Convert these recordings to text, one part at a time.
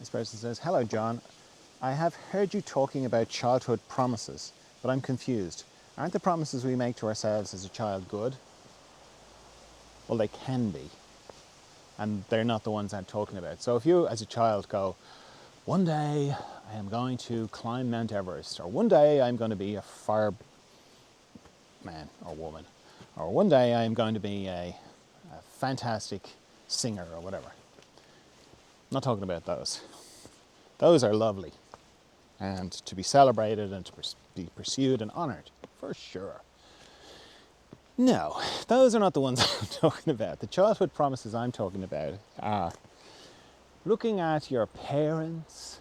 This person says, "Hello, John. I have heard you talking about childhood promises, but I'm confused. Aren't the promises we make to ourselves as a child good?" Well, they can be, and they're not the ones I'm talking about. So if you, as a child, go, "One day I am going to climb Mount Everest," or "One day I'm going to be a fireman or woman," or "One day I'm going to be a fantastic singer," or whatever. I'm not talking about those. Those are lovely and to be celebrated and to be pursued and honoured, for sure. No, those are not the ones I'm talking about. The childhood promises I'm talking about are looking at your parents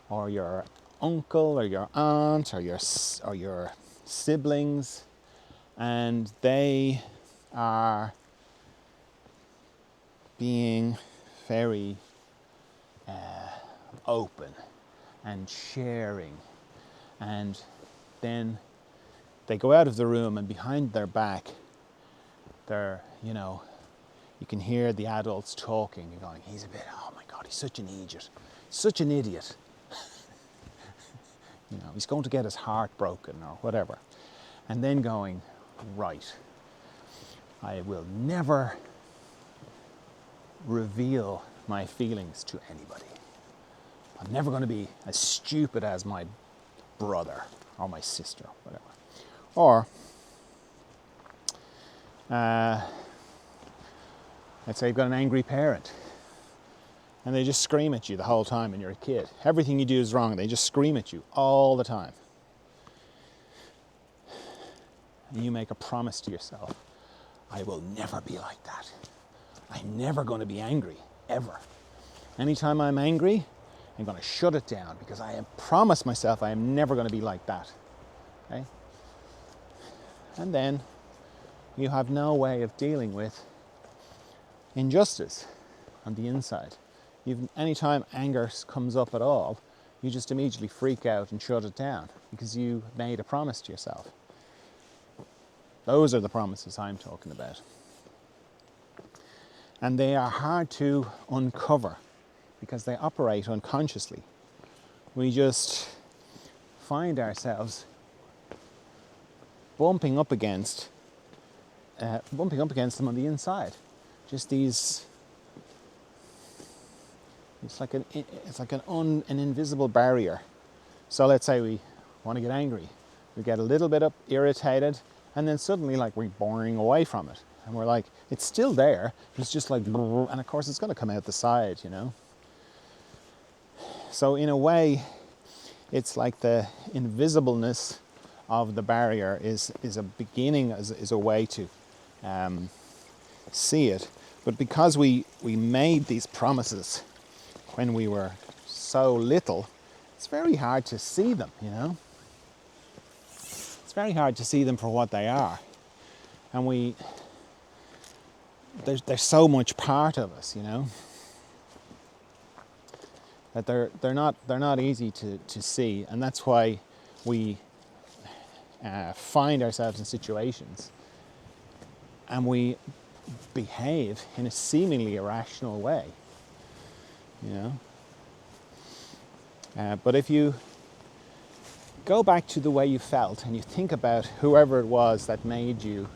or your uncle or your aunt or your siblings, and they are being very open and sharing, and then they go out of the room and behind their back they're, you can hear the adults talking and going, "Oh my God, he's such an idiot, such an idiot." He's going to get his heart broken or whatever. And then going, "Right, I will never reveal my feelings to anybody. I'm never going to be as stupid as my brother or my sister," whatever. Or, let's say you've got an angry parent and they just scream at you the whole time and you're a kid. Everything you do is wrong. They just scream at you all the time. And you make a promise to yourself, "I will never be like that. I'm never going to be angry, ever. Anytime I'm angry, I'm going to shut it down because I have promised myself I am never going to be like that." Okay? And then you have no way of dealing with injustice on the inside. Anytime anger comes up at all, you just immediately freak out and shut it down because you made a promise to yourself. Those are the promises I'm talking about. And they are hard to uncover because they operate unconsciously. We just find ourselves bumping up against them on the inside. Just these. It's like an invisible barrier. So let's say we want to get angry, we get a little bit irritated, and then suddenly we're boring away from it, and we're like, it's still there. It's just like, and of course it's going to come out the side, So in a way, it's like the invisibleness of the barrier is a beginning, is a way to see it. But because we made these promises when we were so little, it's very hard to see them, It's very hard to see them for what they are. And there's so much part of us, that they're not easy to see, and that's why we find ourselves in situations and we behave in a seemingly irrational way, But if you go back to the way you felt and you think about whoever it was that made you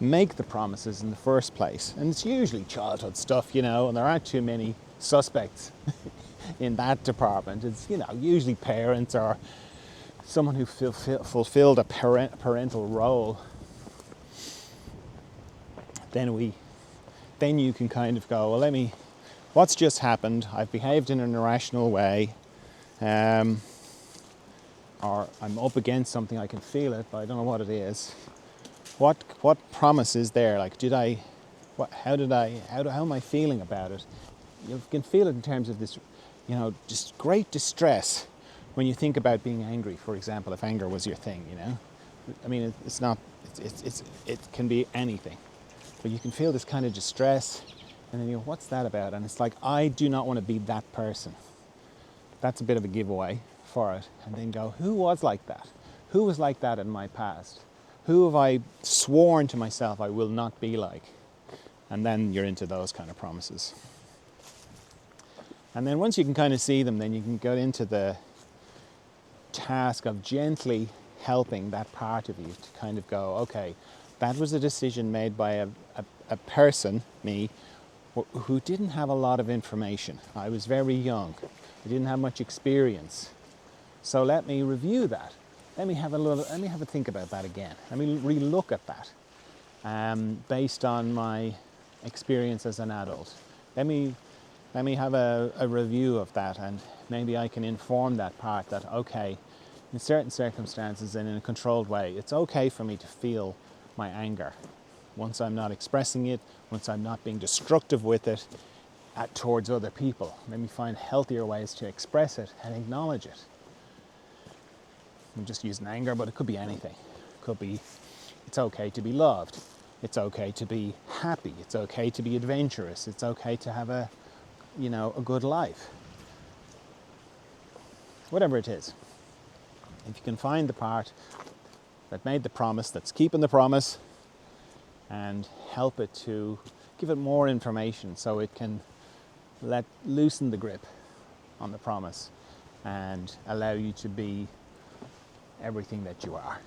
make the promises in the first place, and it's usually childhood stuff, and there aren't too many suspects in that department. It's, usually parents or someone who fulfilled a parental role. Then you can kind of go, well, what's just happened? I've behaved in an irrational way, or I'm up against something, I can feel it, but I don't know what it is. What promise is there? How am I feeling about it? You can feel it in terms of this, just great distress when you think about being angry, for example, if anger was your thing, It's not, it can be anything. But you can feel this kind of distress, and then you go, what's that about? And it's like, I do not want to be that person. That's a bit of a giveaway for it. And then go, who was like that? Who was like that in my past? Who have I sworn to myself I will not be like? And then you're into those kind of promises. And then once you can kind of see them, then you can go into the task of gently helping that part of you to kind of go, okay, that was a decision made by a person, me, who didn't have a lot of information. I was very young. I didn't have much experience. So let me review that. Let me have a think about that again. Let me re-look at that based on my experience as an adult. Let me have a review of that, and maybe I can inform that part that, okay, in certain circumstances and in a controlled way, it's okay for me to feel my anger. Once I'm not expressing it, once I'm not being destructive with it towards other people, let me find healthier ways to express it and acknowledge it. I'm just using anger, but it could be anything. It could be, it's okay to be loved. It's okay to be happy. It's okay to be adventurous. It's okay to have a good life. Whatever it is. If you can find the part that made the promise, that's keeping the promise, and help it to give it more information so it can loosen the grip on the promise and allow you to be everything that you are.